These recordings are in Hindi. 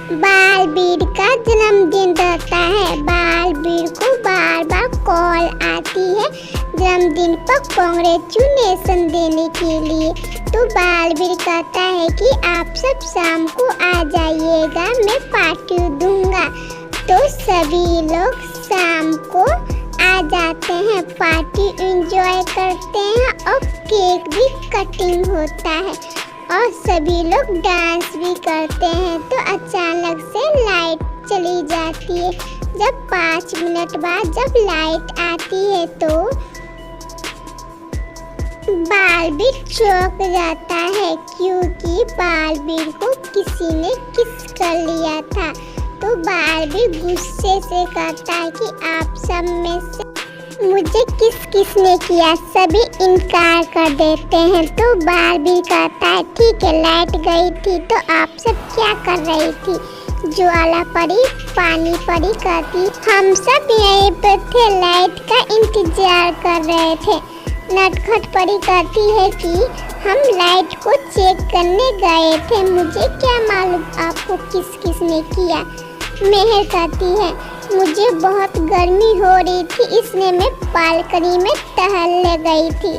बालवीर का जन्मदिन रहता है। बालवीर को बार बार कॉल आती है जन्मदिन पर कांग्रेचुलेशन देने के लिए। तो बालवीर कहता है कि आप सब शाम को आ जाइएगा, मैं पार्टी दूंगा। तो सभी लोग शाम को आ जाते हैं, पार्टी एंजॉय करते हैं और केक भी कटिंग होता है और सभी लोग डांस भी करते हैं। तो अचानक से लाइट चली जाती है। जब 5 मिनट बाद जब लाइट आती है तो बालवीर चौंक जाता है क्योंकि बालवीर को किसी ने किस कर लिया था। तो बालवीर गुस्से से कहता है कि आप सब में से मुझे किसने किया। सभी इनकार कर देते हैं। तो बालवीर कहता है ठीक है, लाइट गई थी तो आप सब क्या कर रही थी। ज्वाला परी पानी परी कहती हम सब यहीं पे थे, लाइट का इंतजार कर रहे थे। नटखट परी कहती है कि हम लाइट को चेक करने गए थे, मुझे क्या मालूम आपको किसने किया। मेहर कहती है मुझे बहुत गर्मी हो रही थी इसलिए मैं बालकनी में टहलने गई थी।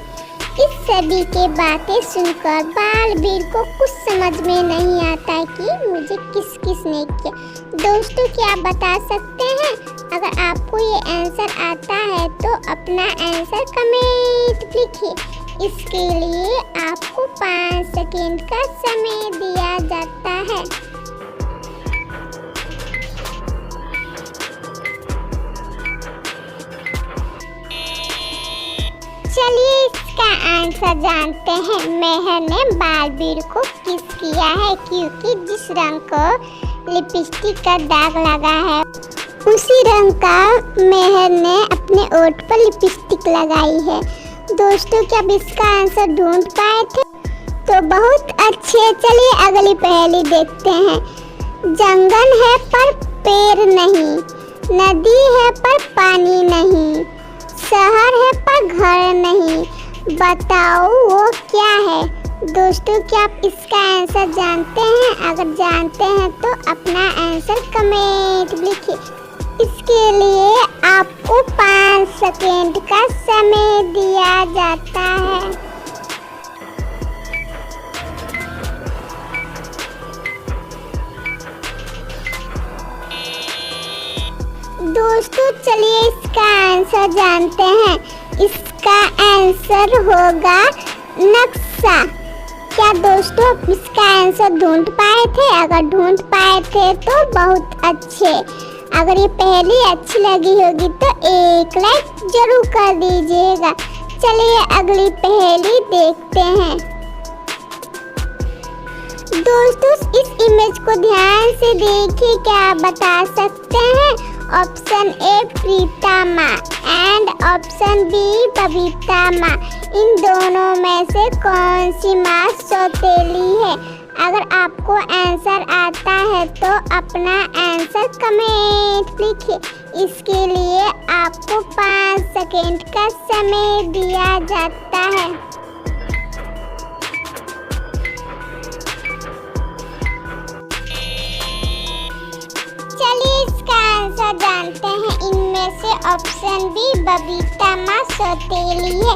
इस सभी के बातें सुनकर बालवीर को कुछ समझ में नहीं आता कि मुझे किसने किया। दोस्तों क्या आप बता सकते हैं? अगर आपको ये आंसर आता है तो अपना आंसर कमेंट लिखिए। इसके लिए आपको 5 सेकेंड का समय दिया जाता है। चलिए इसका आंसर जानते हैं। मेहर ने बालवीर को किस किया है क्योंकि जिस रंग को लिपस्टिक का दाग लगा है उसी रंग का मेहर ने अपने ओठ पर लिपस्टिक लगाई है। दोस्तों क्या आप इसका आंसर ढूंढ पाए थे? तो बहुत अच्छे। चलिए अगली पहेली देखते हैं। जंगल है पर पेड़ नहीं, नदी है पर पानी नहीं, शहर है पर घर नहीं, बताओ वो क्या है। दोस्तों क्या आप इसका आंसर जानते हैं? अगर जानते हैं तो अपना आंसर कमेंट लिखिए। इसके लिए आपको 5 सेकेंड का समय दिया जाता है। दोस्तों चलिए इसका आंसर जानते हैं। इसका आंसर होगा नक्शा। क्या दोस्तों आप इसका आंसर ढूंढ पाए थे? अगर ढूंढ पाए थे तो बहुत अच्छे। अगर ये पहेली अच्छी लगी होगी तो एक लाइक जरूर कर दीजिएगा। चलिए अगली पहेली देखते हैं। दोस्तों इस इमेज को ध्यान से देखिए, क्या आप बता सकते हैं? ऑप्शन ए प्रीता माँ एंड ऑप्शन बी बबीता माँ। इन दोनों में से कौन सी माँ सौतेली है? अगर आपको आंसर आता है तो अपना आंसर कमेंट लिखिए। इसके लिए आपको 5 सेकेंड का समय दिया जाता है। चलिए इसका आंसर जानते हैं। इनमें से ऑप्शन बी बबीता माँ सौतेली है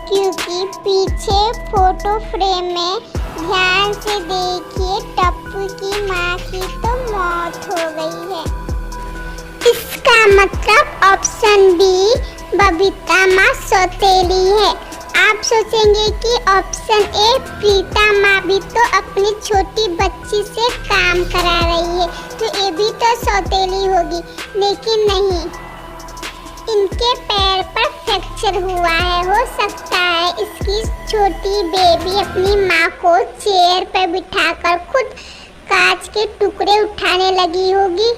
क्योंकि पीछे फोटो फ्रेम में ध्यान से देखिए टप्पू की माँ की तो मौत हो गई है। इसका मतलब ऑप्शन बी बबीता माँ सौतेली है। आप सोचेंगे कि ऑप्शन ए प्रीता माँ भी तो अपनी छोटी बच्ची से काम करा रही है तो ये भी तो सौतेली होगी, लेकिन नहीं, इनके पैर पर फ्रैक्चर हुआ है। हो सकता है इसकी छोटी बेबी अपनी माँ को चेयर पर बिठाकर खुद कांच के टुकड़े उठाने लगी होगी।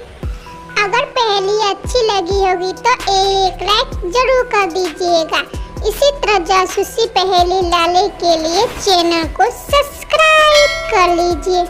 अगर पहेली अच्छी लगी होगी तो एक लाइक जरूर कर दीजिएगा। इसी तरह जासूसी पहेली लाने के लिए चैनल को सब्सक्राइब कर लीजिए।